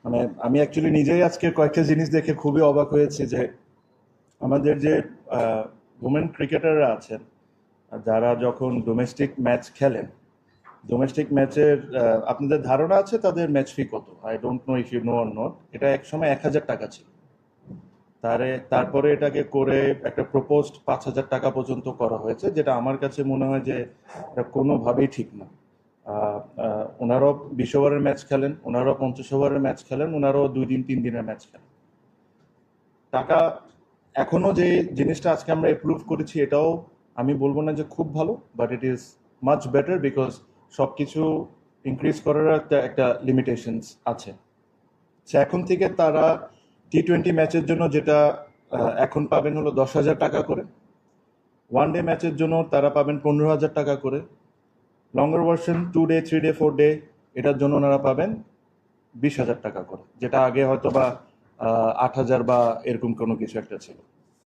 মানে আমি অ্যাকচুয়ালি নিজেই আজকে কয়েকটা জিনিস দেখে খুবই অবাক হয়েছি যে আমাদের যে ওমেন ক্রিকেটাররা আছেন, যারা যখন ডোমেস্টিক ম্যাচ খেলেন, ডোমেস্টিক ম্যাচের আপনাদের ধারণা আছে তাদের ম্যাচ ফি কত? I don't know if you know or not. এটা এক সময় 1,000 টাকা ছিল। তারপরে এটাকে করে একটা প্রপোজড 5,000 টাকা পর্যন্ত করা হয়েছে, যেটা আমার কাছে মনে হয় যে এটা কোনোভাবেই ঠিক না। ওনারাও 20 ওভারের ম্যাচ খেলেন, ওনারাও 50 ওভারের ম্যাচ খেলেন, ওনারাও 2 দিন 3 দিনের ম্যাচ খেলেন। টাকা এখনো যে জিনিসটা আজকে আমরা অ্যাপ্রুভ করেছি, এটাও আমি বলবো না যে খুব ভালো, but it is much better because সব কিছু ইনক্রিজ করার একটা একটা লিমিটেশনস আছে। এখন থেকে তারা T20 ম্যাচের জন্য যেটা এখন পাবেন হলো 10,000 টাকা করে, ওয়ান ডে ম্যাচের জন্য তারা পাবেন 15,000 টাকা করে, লঙ্গার ভার্সন 2 ডে 3 ডে 4 ডে এটার জন্য ওনারা পাবেন 20,000 টাকা করে, যেটা আগে হয়তো বা 8,000 বা এরকম কোনো কিছু একটা ছিল।